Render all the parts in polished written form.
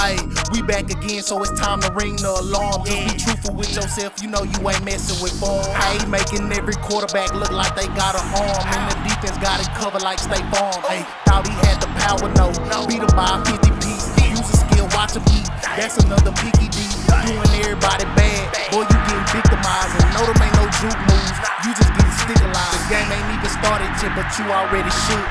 Ayy, we back again, so it's time to ring the alarm. Just be truthful with yourself, you know you ain't messing with form. Ayy, making every quarterback look like they got an arm, and the defense got it covered like State Farm. Ayy, thought he had the power, no, beat him by a 50 piece. Use a skill, watch him eat, that's another picky D. Doing everybody bad, boy you getting victimized, and no them ain't no juke moves, you just getting stigmatized. The game ain't even started yet, but you already shook.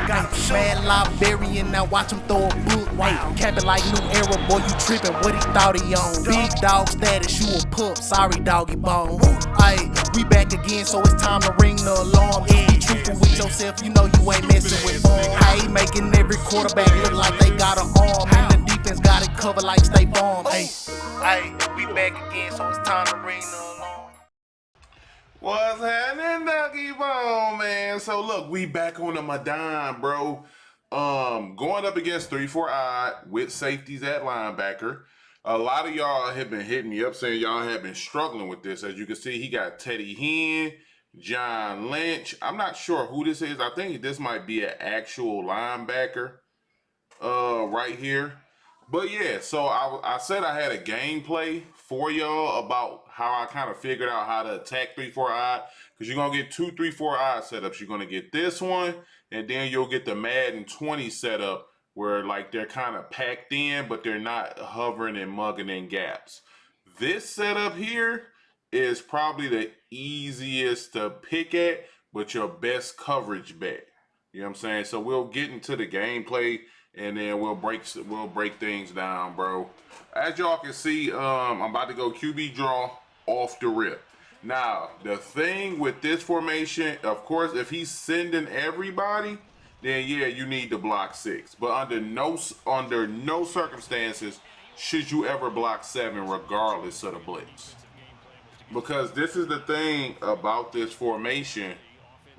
Mad librarian, now watch him throw a book. Cap it like new era, boy you trippin', what he thought he on. Big dog status, you a pup, sorry doggy bone. Ayy, we back again, so it's time to ring the alarm. Just be truthful with yourself, you know you ain't messing with form. Ayy, making every quarterback look like they got an arm, and the defense got it covered like State Farm. Ayy, we back again, so it's time to ring the alarm. What's happening, Doggy Bone, man? So look, we back on the madden, bro. Going up against 3-4 odd with safeties at linebacker. A lot of y'all have been hitting me up saying y'all have been struggling with this. As you can see, he got Teddy Hen, John Lynch. I'm not sure who this is. I think this might be an actual linebacker right here. But yeah, so I said I had a gameplay for y'all about how I kind of figured out how to attack 3-4 odd. Because you're going to get 2 3-4 odd setups. You're going to get this one, and then you'll get the Madden 20 setup where like they're kind of packed in, but they're not hovering and mugging in gaps. This setup here is probably the easiest to pick at, but your best coverage bet. You know what I'm saying? So we'll get into the gameplay, and then we'll break things down, bro. As y'all can see, I'm about to go QB draw off the rip. Now, the thing with this formation, of course, if he's sending everybody, then yeah, you need to block 6. But under no circumstances should you ever block 7, regardless of the blitz. Because this is the thing about this formation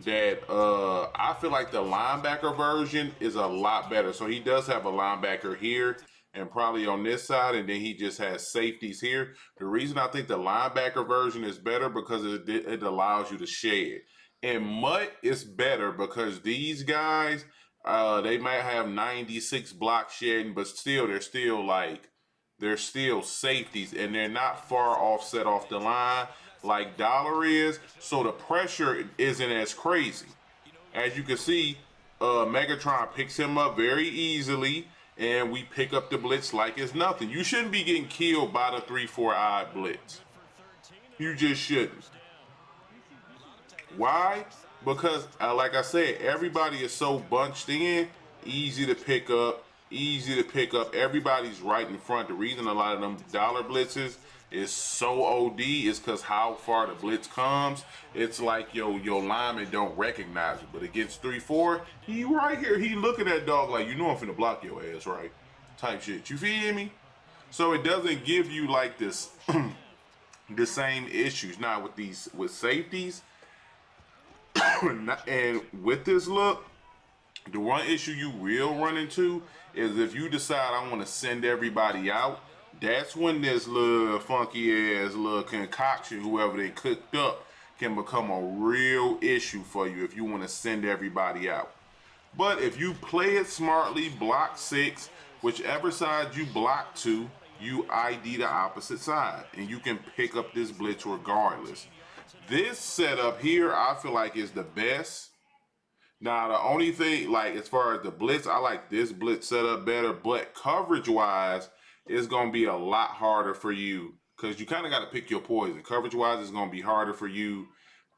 that I feel like the linebacker version is a lot better. So he does have a linebacker here and probably on this side, and then he just has safeties here. The reason I think the linebacker version is better because it allows you to shed. And Mutt is better because these guys, they might have 96 block shedding, but still, they're still safeties, and they're not far offset off the line like Dollar is, so the pressure isn't as crazy. As you can see, Megatron picks him up very easily, and we pick up the blitz like it's nothing. You shouldn't be getting killed by the 3-4 odd blitz. You just shouldn't. Why? Because, like I said, everybody is so bunched in, easy to pick up. Everybody's right in front. The reason a lot of them dollar blitzes is so OD is because how far the blitz comes. It's like your lineman don't recognize it. But against 3-4, he right here. He looking at dog like, you know I'm finna block your ass, right? Type shit. You feel me? So it doesn't give you like this the same issues. Now with safeties and with this look, the one issue you will run into is if you decide I want to send everybody out, that's when this little funky ass little concoction, whoever they cooked up, can become a real issue for you if you want to send everybody out. But if you play it smartly, block 6, whichever side you block to, you ID the opposite side, and you can pick up this blitz regardless. This setup here, I feel like is the best. Now, the only thing, like as far as the blitz, I like this blitz setup better, but coverage-wise, it's going to be a lot harder for you because you kind of got to pick your poison. Coverage-wise, it's going to be harder for you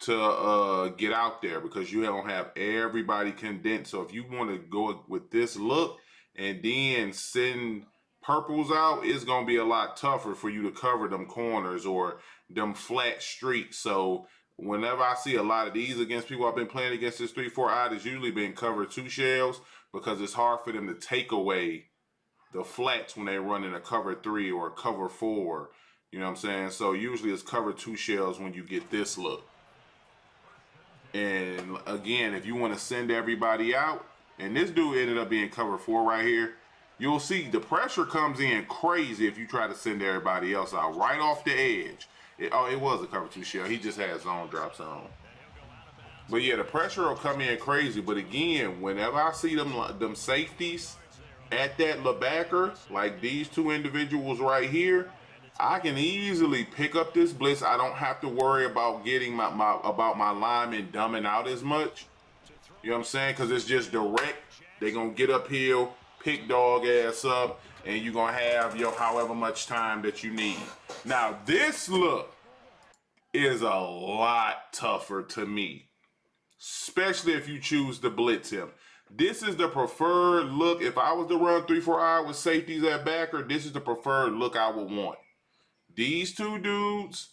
to get out there because you don't have everybody condensed. So if you want to go with this look and then send purples out, it's going to be a lot tougher for you to cover them corners or them flat streaks. So whenever I see a lot of these against people I've been playing against, this 3-4 odd has usually been cover 2 shells because it's hard for them to take away the flats when they run in a cover 3 or a cover 4. You know what I'm saying? So usually it's cover 2 shells when you get this look. And again, if you want to send everybody out, and this dude ended up being cover 4 right here, you'll see the pressure comes in crazy if you try to send everybody else out right off the edge. It was a cover 2 shell. He just had zone drops on. But yeah, the pressure will come in crazy. But again, whenever I see them safeties, at that linebacker, like these two individuals right here, I can easily pick up this blitz. I don't have to worry about getting my lineman dumbing out as much. You know what I'm saying? Because it's just direct. They're going to get uphill, pick dog ass up, and you're going to have your however much time that you need. Now, this look is a lot tougher to me, especially if you choose to blitz him. This is the preferred look. If I was to run 3-4-I with safeties at backer, this is the preferred look I would want. These two dudes,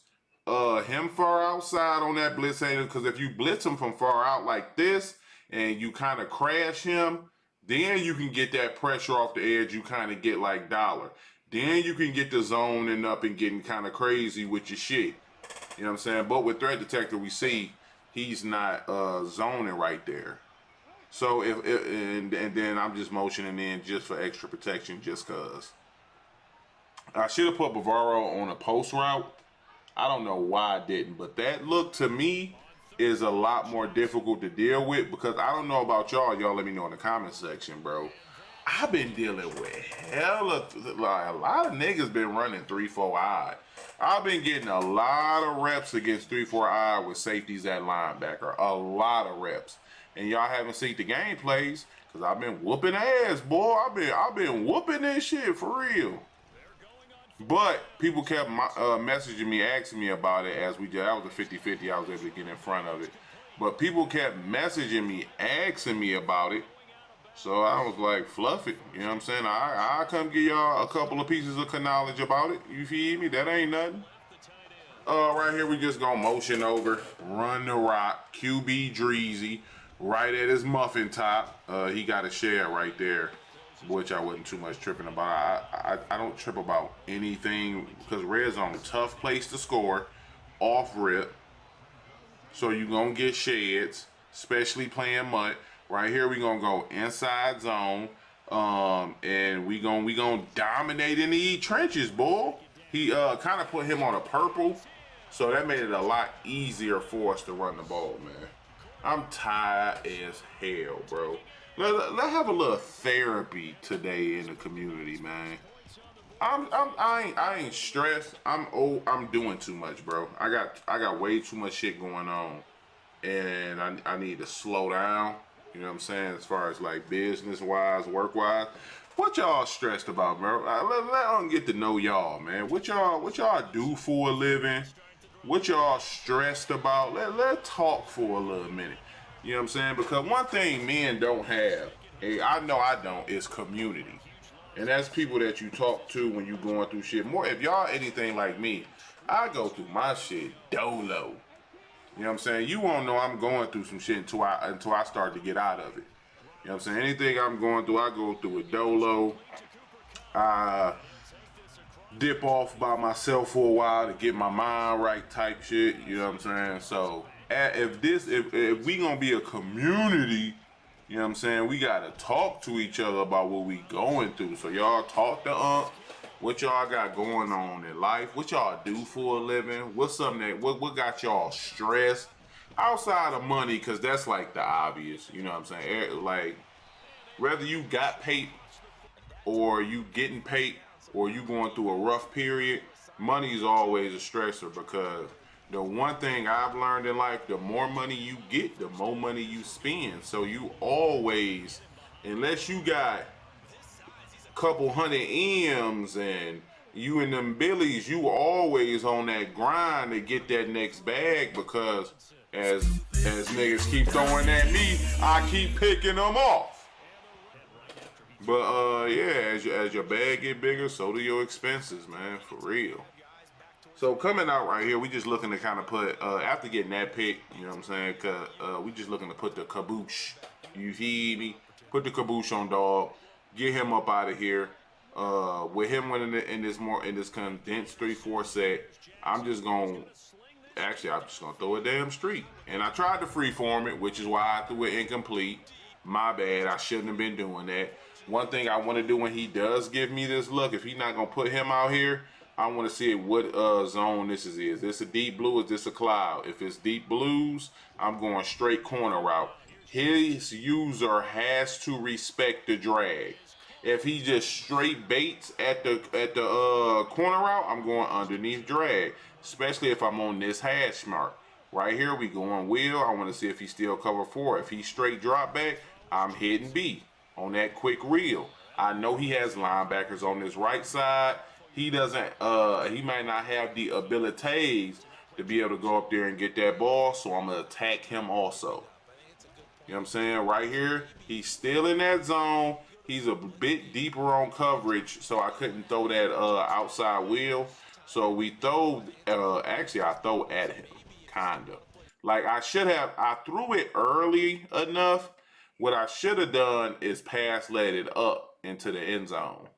him far outside on that blitz handle, because if you blitz him from far out like this and you kind of crash him, then you can get that pressure off the edge. You kind of get like Dollar. Then you can get the zoning up and getting kind of crazy with your shit. You know what I'm saying? But with threat detector, we see he's not zoning right there. So and then I'm just motioning in just for extra protection, just cause. I should have put Bavaro on a post route. I don't know why I didn't, but that look to me is a lot more difficult to deal with, because I don't know about y'all. Y'all let me know in the comment section, bro. I've been dealing with like a lot of niggas been running 3-4-I. I've been getting a lot of reps against 3-4-I with safeties at linebacker. A lot of reps. And y'all haven't seen the gameplays, because I've been whooping ass, boy. I've been whooping this shit for real. But people kept messaging me, asking me about it as we did. That was a 50-50. I was able to get in front of it. But people kept messaging me, asking me about it. So I was like, fluff it. You know what I'm saying? I come give y'all a couple of pieces of knowledge about it. You feel me? That ain't nothing. Right here, we just gonna motion over, run the rock, QB Dreezy, right at his muffin top. He got a share right there, which I wasn't too much tripping about. I don't trip about anything, because red zone, tough place to score, off rip. So you gonna get sheds, especially playing MUT. Right here, we gonna go inside zone, and we gonna dominate in the trenches, boy. He kind of put him on a purple, so that made it a lot easier for us to run the ball, man. I'm tired as hell, bro. Let's have a little therapy today in the community, man. I ain't stressed. I'm old. I'm doing too much, bro. I got way too much shit going on, and I need to slow down. You know what I'm saying? As far as like business wise, work wise, what y'all stressed about, bro? Let them get to know y'all, man. What y'all do for a living? What y'all stressed about? Let's talk for a little minute. You know what I'm saying? Because one thing men don't have, and I know I don't, is community. And that's people that you talk to when you going through shit. More if y'all anything like me, I go through my shit dolo. You know what I'm saying? You won't know I'm going through some shit until I start to get out of it. You know what I'm saying? Anything I'm going through, I go through it dolo. I dip off by myself for a while to get my mind right type shit. You know what I'm saying? So if we gonna be a community, you know what I'm saying, we gotta talk to each other about what we going through. So y'all talk to what y'all got going on in life, what y'all do for a living, what's something that what got y'all stressed outside of money, because that's like the obvious. You know what I'm saying? Like whether you got paid or you getting paid or you going through a rough period, money is always a stressor, because the one thing I've learned in life, the more money you get, the more money you spend. So you always, unless you got a couple hundred M's and you in them billies, you always on that grind to get that next bag, because as niggas keep throwing at me, I keep picking them off. But yeah, as your bag get bigger, so do your expenses, man, for real. So coming out right here, we just looking to kind of put, after getting that pick, you know what I'm saying, cause we just looking to put the caboose, you feel me? Put the caboose on dog, get him up out of here. With him winning in this condensed 3-4 set, I'm just gonna throw a damn streak. And I tried to freeform it, which is why I threw it incomplete. My bad, I shouldn't have been doing that. One thing I want to do when he does give me this look, if he's not gonna put him out here, I want to see what zone this is. Is this a deep blue? Is this a cloud? If it's deep blues, I'm going straight corner route. His user has to respect the drag. If he just straight baits at the corner route, I'm going underneath drag, especially if I'm on this hash mark. Right here, we going wheel. I want to see if he still cover 4. If he straight drop back, I'm hitting B on that quick reel. I know he has linebackers on this right side. He doesn't, he might not have the abilities to be able to go up there and get that ball, so I'm going to attack him also. You know what I'm saying? Right here, he's still in that zone. He's a bit deeper on coverage, so I couldn't throw that outside wheel. So we throw, actually I throw at him, kinda. Like I threw it early enough. What I should have done is pass led it up into the end zone.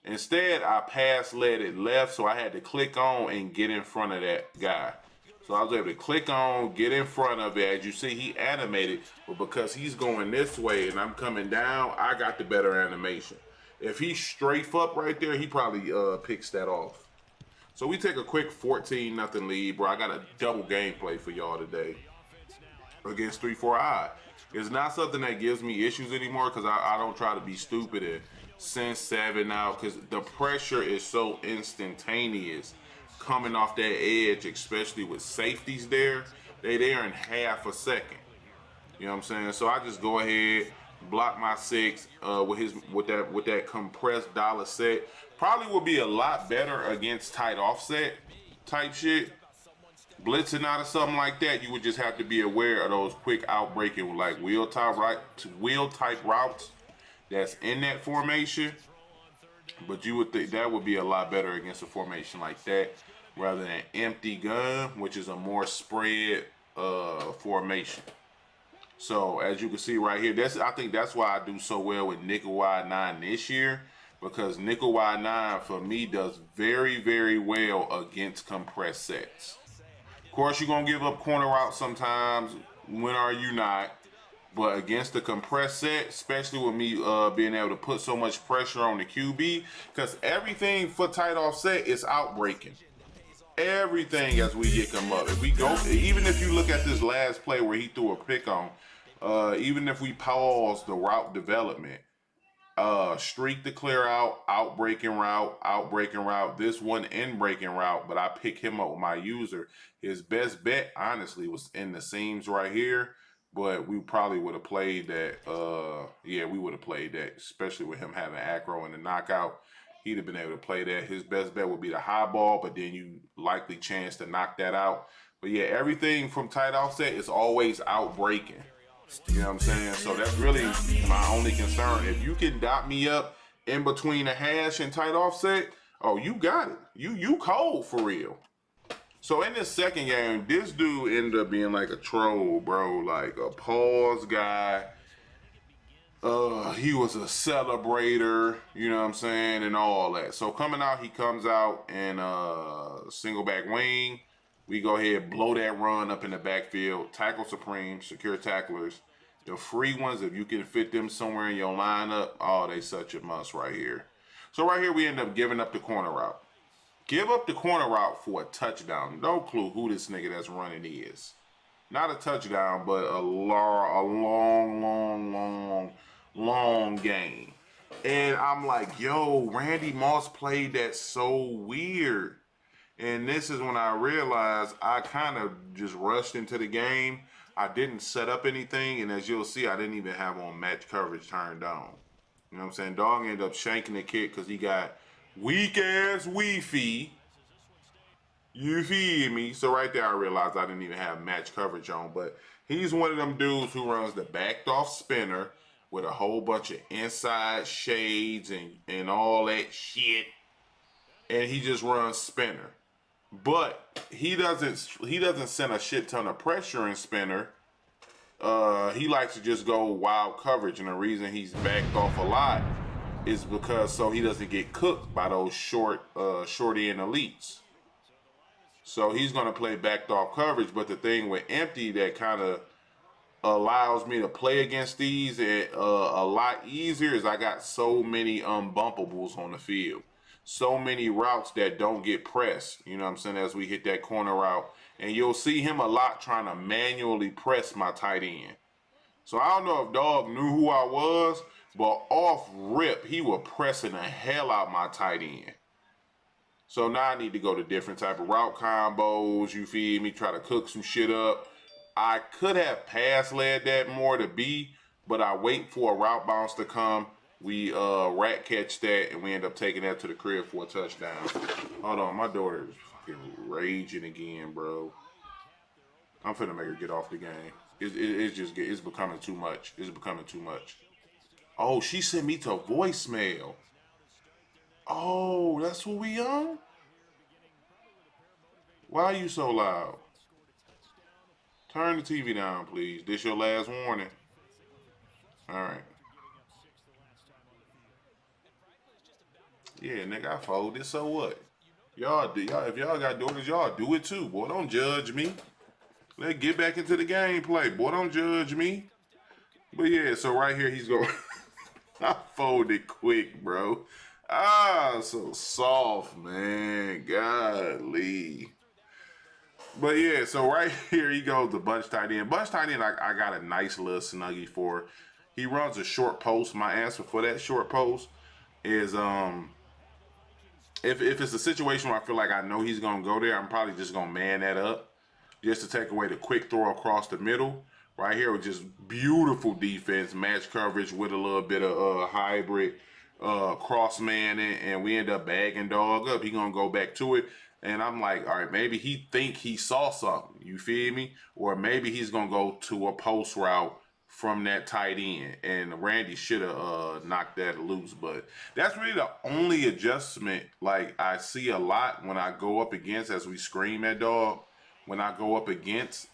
Instead, I pass led it left, so I had to click on and get in front of that guy. So I was able to click on, get in front of it. As you see, he animated, but because he's going this way and I'm coming down, I got the better animation. If he strafe up right there, he probably picks that off. So we take a quick 14-0 lead, bro. I got a double gameplay for y'all today against 3-4-I. It's not something that gives me issues anymore because I don't try to be stupid and send 7 out because the pressure is so instantaneous. Coming off that edge, especially with safeties there, they there in half a second. You know what I'm saying? So I just go ahead, block my 6 with that compressed dollar set. Probably would be a lot better against tight offset type shit. Blitzing out or something like that, you would just have to be aware of those quick outbreaking like wheel type routes that's in that formation. But you would think that would be a lot better against a formation like that rather than empty gun, which is a more spread formation. So as you can see right here, I think that's why I do so well with nickel wide 9 this year, because nickel wide 9 for me does very, very well against compressed sets. Of course, you're gonna give up corner routes sometimes. When are you not? But against the compressed set, especially with me being able to put so much pressure on the QB, because everything for tight offset is outbreaking. Everything as we get them up. If we go, even if you look at this last play where he threw a pick on, even if we pause the route development, streak to clear out, outbreaking route, this one in breaking route, but I pick him up with my user. His best bet, honestly, was in the seams right here. But we probably would have played that. Yeah, we would have played that, especially with him having acro and the knockout. He'd have been able to play that. His best bet would be the high ball, but then you likely chance to knock that out. But yeah, everything from tight offset is always outbreaking. You know what I'm saying? So that's really my only concern. If you can dot me up in between the hash and tight offset, oh, you got it. You cold for real. So in this second game, this dude ended up being like a troll, bro. Like a pause guy. He was a celebrator, you know what I'm saying, and all that. So coming out, he comes out in single back wing. We go ahead, blow that run up in the backfield. Tackle supreme, secure tacklers. The free ones, if you can fit them somewhere in your lineup, oh, they such a must right here. So right here, we end up giving up the corner route. Give up the corner route for a touchdown. No clue who this nigga that's running is. Not a touchdown, but a long game. And I'm like, yo, Randy Moss played that so weird. And this is when I realized I kind of just rushed into the game. I didn't set up anything. And as you'll see, I didn't even have on match coverage turned on. You know what I'm saying? Dog ended up shanking the kick because he got weak ass Wi-Fi. You feed me? So right there I realized I didn't even have match coverage on. But he's one of them dudes who runs the backed off spinner with a whole bunch of inside shades and all that shit. And he just runs spinner. But he doesn't send a shit ton of pressure in spinner. He likes to just go wild coverage, and the reason he's backed off a lot is because so he doesn't get cooked by those short end elites. So he's gonna play backed off coverage, but the thing with empty that kind of allows me to play against these a lot easier is I got so many unbumpables on the field. So many routes that don't get pressed, you know what I'm saying, as we hit that corner route. And you'll see him a lot trying to manually press my tight end. So I don't know if Dog knew who I was, But off rip, he was pressing the hell out my tight end. So now I need to go to different type of route combos, you feel me, try to cook some shit up. I could have pass led that more to B, but I wait for a route bounce to come. We rat catch that, and we end up taking that to the crib for a touchdown. Hold on, my daughter is fucking raging again, bro. I'm finna make her get off the game. It's becoming too much. It's becoming too much. Oh, she sent me to voicemail. Oh, that's what we on? Why are you so loud? Turn the TV down, please. This your last warning. All right. Yeah, nigga, I folded. So what? If y'all got daughters, y'all do it too. Boy, don't judge me. Let's get back into the gameplay. Boy, don't judge me. But yeah, so right here he's going. I folded quick, bro. Ah, so soft, man. Golly. But yeah, so right here he goes to bunch tight end. Bunch tight end, I got a nice little snuggie for. He runs a short post. My answer for that short post is if it's a situation where I feel like I know he's gonna go there, I'm probably just gonna man that up just to take away the quick throw across the middle. Right here with just beautiful defense, match coverage with a little bit of hybrid cross manning, and we end up bagging dog up. He gonna go back to it. And I'm like, all right, maybe he think he saw something, you feel me? Or maybe he's gonna go to a post route from that tight end, and Randy should have knocked that loose. But that's really the only adjustment like I see a lot when I go up against, as we scream at dog, when I go up against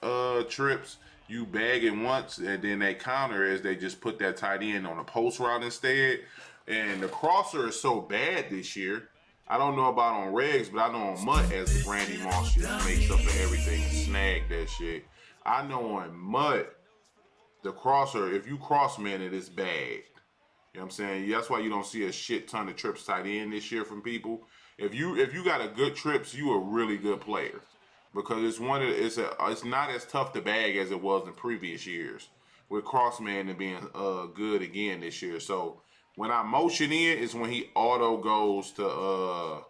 trips, you bag it once and then they counter is they just put that tight end on a post route instead. And the crosser is so bad this year. I don't know about on regs, but I know on MUT, as Randy Moss just makes up for everything and snag that shit. I know on MUT, the crosser, if you cross man it, it's bad. You know what I'm saying? That's why you don't see a shit ton of trips tight end this year from people. If you got a good trips, you a really good player. Because it's not as tough to bag as it was in previous years. With crossman and being good again this year. So when I motion in is when he auto goes to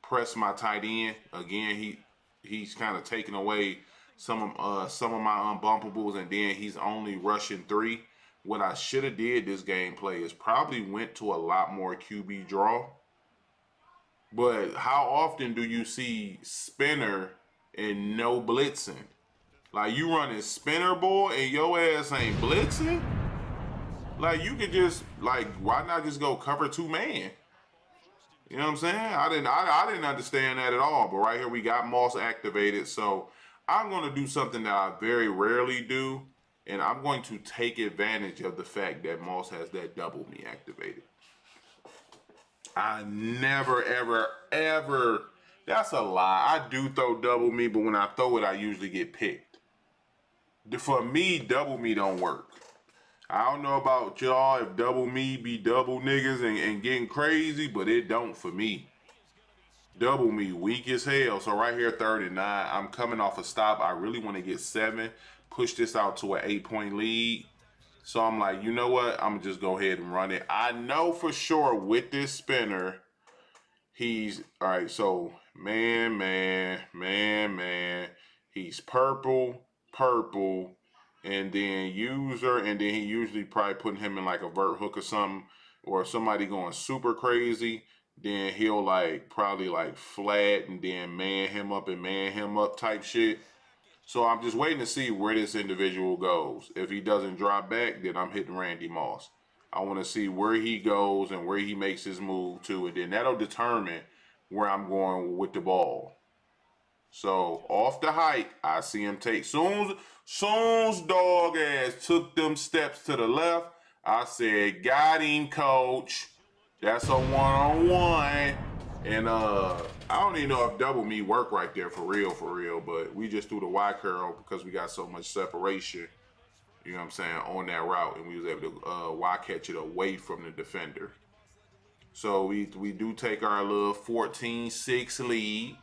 press my tight end. Again, he's kind of taking away some of my unbumpables, and then he's only rushing 3. What I should have did this gameplay is probably went to a lot more QB draw. But how often do you see spinner and no blitzing? Like, you running spinner, boy, and your ass ain't blitzing? Like, you could just, like, why not just go cover 2 man? You know what I'm saying? I didn't understand that at all. But right here we got Moss activated. So I'm going to do something that I very rarely do. And I'm going to take advantage of the fact that Moss has that double me activated. I never, ever, that's a lie. I do throw double me, but when I throw it, I usually get picked. For me, double me don't work. I don't know about y'all if double me be double niggas and getting crazy, but it don't for me. Double me, weak as hell. So right here, 3rd and 9. I'm coming off a stop. I really want to get 7. Push this out to an 8-point lead. So I'm like, you know what? I'm going to just go ahead and run it. I know for sure with this spinner, he's, all right, so man. He's purple, and then user, and then he usually probably putting him in like a vert hook or something, or somebody going super crazy. Then he'll like probably like flat and then man him up type shit. So I'm just waiting to see where this individual goes. If he doesn't drop back, then I'm hitting Randy Moss. I want to see where he goes and where he makes his move to, and then that'll determine where I'm going with the ball. So off the hike, I see him take. Soon's dog ass took them steps to the left, I said, got him, coach. That's a one-on-one. And I don't even know if double me work right there for real, but we just threw the Y curl because we got so much separation, you know what I'm saying, on that route, and we was able to Y catch it away from the defender. So we do take our little 14-6 lead.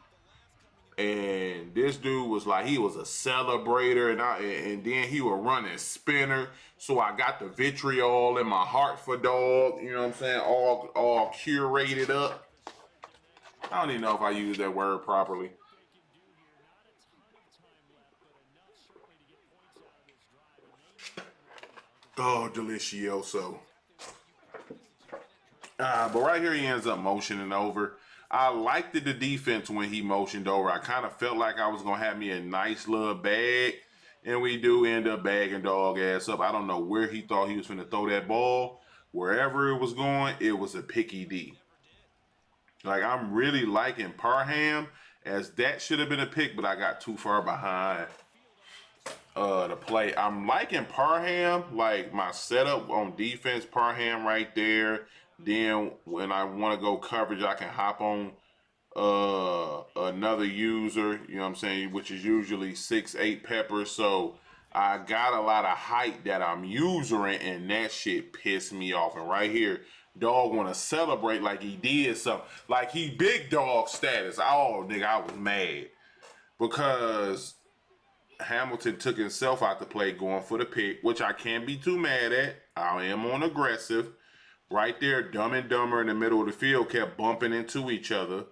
And this dude was like, he was a celebrator, and then he was running spinner. So I got the vitriol in my heart for dog. You know what I'm saying? All curated up. I don't even know if I used that word properly. Oh, delicioso. But right here he ends up motioning over. I liked the defense when he motioned over. I kind of felt like I was going to have me a nice little bag. And we do end up bagging dog ass up. I don't know where he thought he was going to throw that ball. Wherever it was going, it was a picky D. Like, I'm really liking Parham, as that should have been a pick, but I got too far behind the play. I'm liking Parham, like my setup on defense, Parham right there. Then when I want to go coverage, I can hop on another user, you know what I'm saying, which is usually 6'8" Pepper. So I got a lot of height that I'm usering, and that shit pissed me off. And right here, dog want to celebrate like he did something, like he big dog status. Oh, nigga, I was mad because Hamilton took himself out the play going for the pick, which I can't be too mad at. I am on aggressive. Right there, Dumb and Dumber in the middle of the field kept bumping into each other.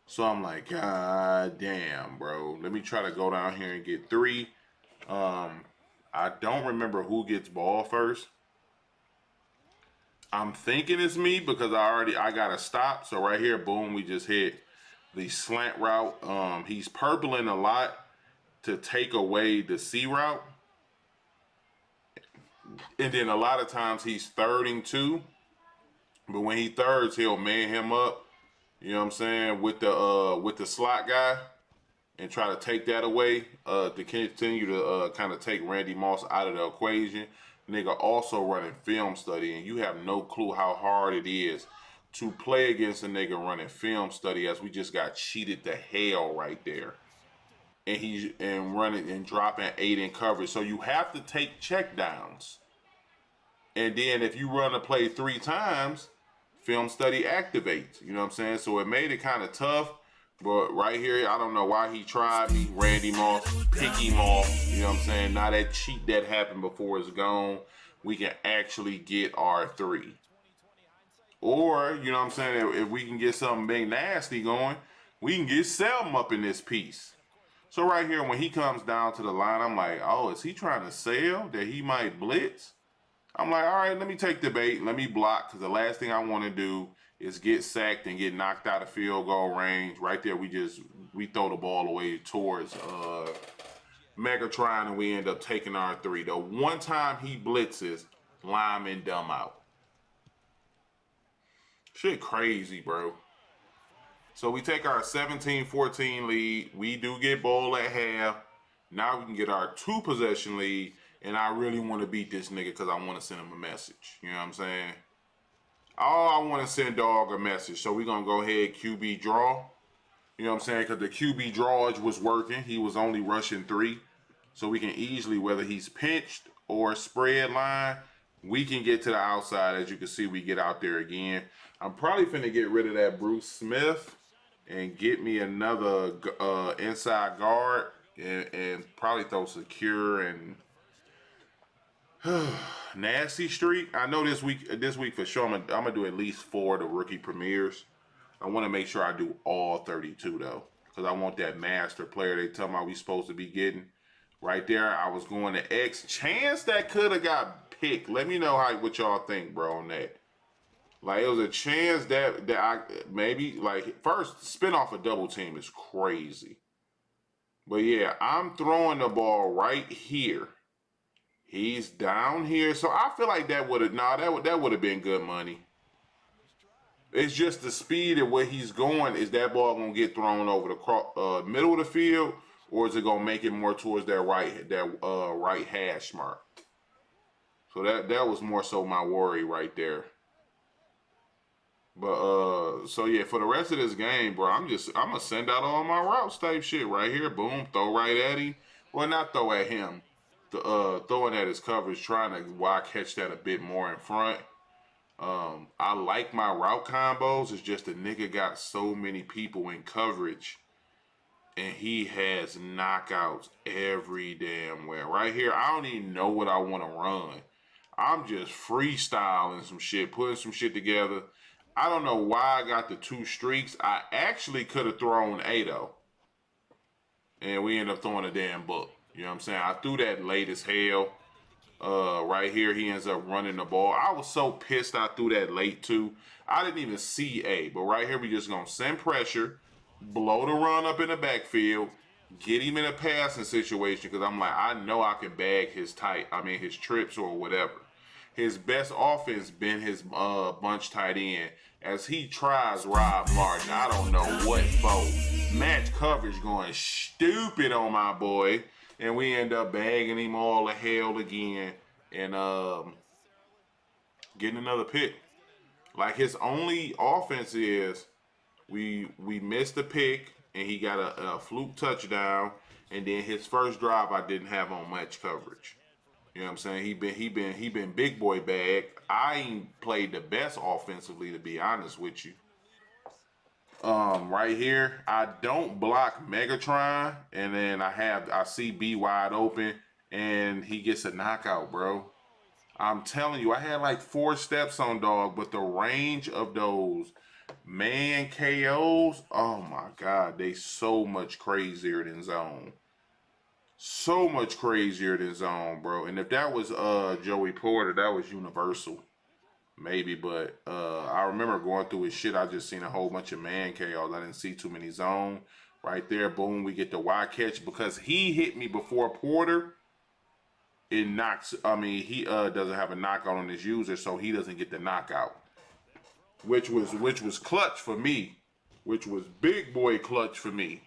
So I'm like, God damn, bro. Let me try to go down here and get 3. I don't remember who gets ball first. I'm thinking it's me because I got to stop. So right here, boom, we just hit the slant route. He's purpling a lot to take away the C route. And then a lot of times he's thirding too. But when he thirds, he'll man him up, you know what I'm saying, with the slot guy and try to take that away to continue to kind of take Randy Moss out of the equation. Nigga also running film study, and you have no clue how hard it is to play against a nigga running film study, as we just got cheated to hell right there. And he's running and dropping 8 in coverage. So you have to take check downs. And then if you run a play 3 times, film study activates. You know what I'm saying? So it made it kind of tough. But right here, I don't know why he tried me. Randy Moss, pick him off. You know what I'm saying? Now that cheat that happened before is gone, we can actually get our 3. Or, you know what I'm saying, if we can get something big nasty going, we can get Selm up in this piece. So right here, when he comes down to the line, I'm like, oh, is he trying to sell that he might blitz? I'm like, all right, let me take the bait. Let me block, because the last thing I want to do is get sacked and get knocked out of field goal range. Right there, we throw the ball away towards Megatron, and we end up taking our 3. The one time he blitzes, lineman dumb out. Shit crazy, bro. So we take our 17-14 lead. We do get ball at half. Now we can get our 2-possession lead. And I really want to beat this nigga because I want to send him a message. You know what I'm saying? I want to send dog a message. So we're going to go ahead QB draw. You know what I'm saying? Because the QB drawage was working. He was only rushing 3. So we can easily, whether he's pinched or spread line, we can get to the outside. As you can see, we get out there again. I'm probably finna get rid of that Bruce Smith and get me another inside guard and probably throw Secure and Nasty Street. I know this week for sure I'm gonna do at least 4 of the rookie premieres. I want to make sure I do all 32 though, because I want that master player they tell me we supposed to be getting. Right there, I was going to X. Chance that could have got picked. Let me know what y'all think, bro, on that. Like, it was a chance that I maybe, like, first, spin off a double team is crazy. But yeah, I'm throwing the ball right here. He's down here. So I feel like that would have been good money. It's just the speed at where he's going. Is that ball going to get thrown over the middle of the field, or is it going to make it more towards that right hash mark? So that was more so my worry right there. But so yeah, for the rest of this game, bro, I'm gonna send out all my routes type shit right here. Boom, throw right at him. Well, not throw at him. Throwing at his coverage, trying to catch that a bit more in front. I like my route combos. It's just the nigga got so many people in coverage and he has knockouts every damn where. Right here, I don't even know what I want to run. I'm just freestyling some shit, putting some shit together. I don't know why I got the 2 streaks. I actually could have thrown 8 though. And we end up throwing a damn book. You know what I'm saying? I threw that late as hell. Right here, he ends up running the ball. I was so pissed I threw that late too. I didn't even see A. But right here, we just going to send pressure, blow the run up in the backfield, get him in a passing situation because I'm like, I know I can bag his his trips or whatever. His best offense been his bunch tight end as he tries Rob Martin. I don't know what for. Match coverage going stupid on my boy. And we end up bagging him all to hell again and getting another pick. Like his only offense is we missed a pick and he got a fluke touchdown. And then his first drive I didn't have on match coverage. You know what I'm saying? He been big boy bag. I ain't played the best offensively to be honest with you. Right here, I don't block Megatron, and then I see B wide open, and he gets a knockout, bro. I'm telling you, I had like 4 steps on dog, but the range of those man KOs, oh my God, they so much crazier than zone. So much crazier than zone, bro. And if that was Joey Porter, that was universal. Maybe, but I remember going through his shit. I just seen a whole bunch of man KOs. I didn't see too many zone. Right there, boom, we get the Y catch because he hit me before Porter. It knocks. He doesn't have a knockout on his user, so he doesn't get the knockout. Which was clutch for me. Which was big boy clutch for me.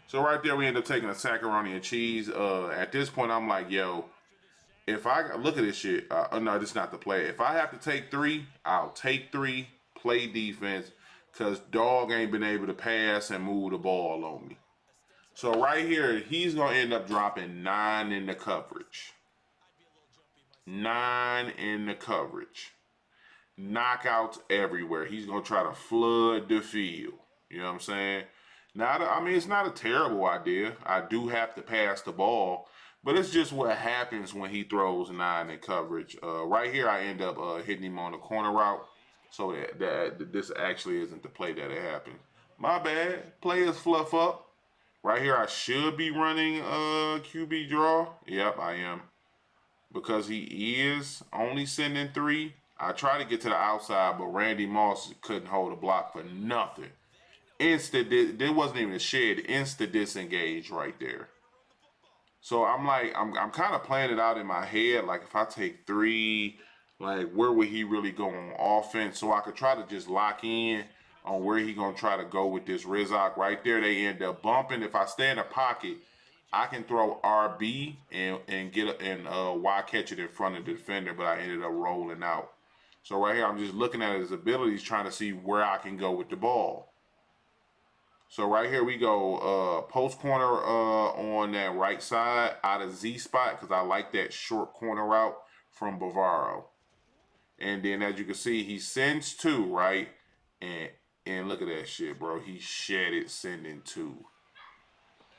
So right there, we end up taking a macaroni and cheese. At this point, I'm like, yo. If I look at this shit, no, this is not the play. If I have to take 3, I'll take 3, play defense, because dog ain't been able to pass and move the ball on me. So right here, he's going to end up dropping 9 in the coverage. 9 in the coverage. Knockouts everywhere. He's going to try to flood the field. You know what I'm saying? Now, it's not a terrible idea. I do have to pass the ball. But it's just what happens when he throws 9 in coverage. Right here, I end up hitting him on the corner route. So that this actually isn't the play that it happened. My bad. Players fluff up. Right here, I should be running QB draw. Yep, I am. Because he is only sending 3. I try to get to the outside, but Randy Moss couldn't hold a block for nothing. There wasn't even a shed. Insta disengage right there. So I'm kind of playing it out in my head. Like if I take 3, like where would he really go on offense? So I could try to just lock in on where he gonna try to go with this Rizak. Right there, they end up bumping. If I stay in the pocket, I can throw RB and get Y catch it in front of the defender, but I ended up rolling out. So right here, I'm just looking at his abilities, trying to see where I can go with the ball. So right here we go post corner on that right side out of Z spot because I like that short corner route from Bavaro. And then as you can see, he sends 2, right? And look at that shit, bro. He shedded sending 2.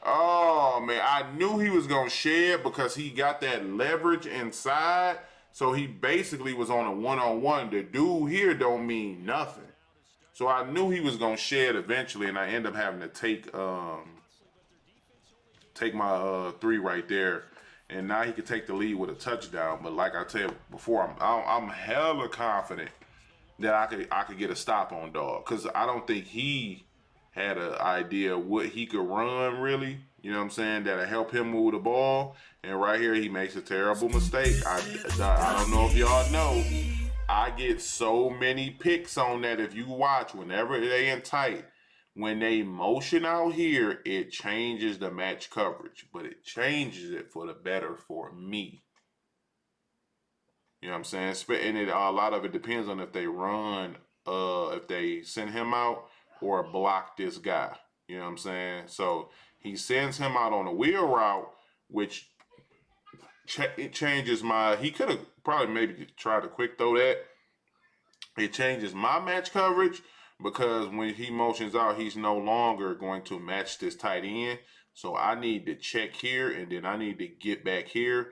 Oh, man. I knew he was going to shed because he got that leverage inside. So he basically was on a one-on-one. The dude here don't mean nothing. So I knew he was gonna shed eventually, and I end up having to take my 3 right there, and now he could take the lead with a touchdown. But like I said before, I'm hella confident that I could get a stop on dog because I don't think he had an idea what he could run really. You know what I'm saying? That'll help him move the ball. And right here, he makes a terrible mistake. I don't know if y'all know. I get so many picks on that if you watch whenever they in tight. When they motion out here, it changes the match coverage. But it changes it for the better for me. You know what I'm saying? And a lot of it depends on if they run, if they send him out or block this guy. You know what I'm saying? So he sends him out on a wheel route, which it changes he could have probably maybe tried to quick throw that. It changes my match coverage, because when he motions out, he's no longer going to match this tight end. So I need to check here, and then I need to get back here.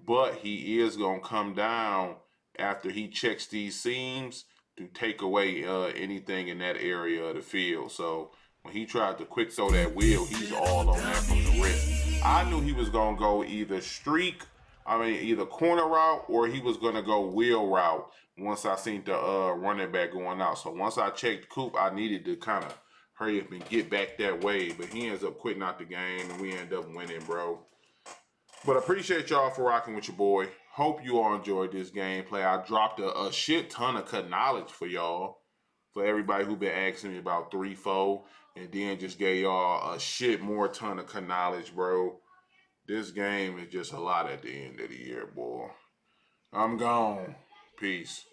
But he is going to come down after he checks these seams to take away anything in that area of the field. So when he tried to quick throw that wheel, he's all on that from the rip. I knew he was going to go either either corner route, or he was going to go wheel route once I seen the running back going out. So once I checked Coop, I needed to kind of hurry up and get back that way. But he ends up quitting out the game, and we end up winning, bro. But I appreciate y'all for rocking with your boy. Hope you all enjoyed this gameplay. I dropped a shit ton of cut knowledge for y'all. For everybody who been asking me about 3-4, and then just gave y'all a shit more ton of cut knowledge, bro. This game is just a lot at the end of the year, boy. I'm gone. Peace.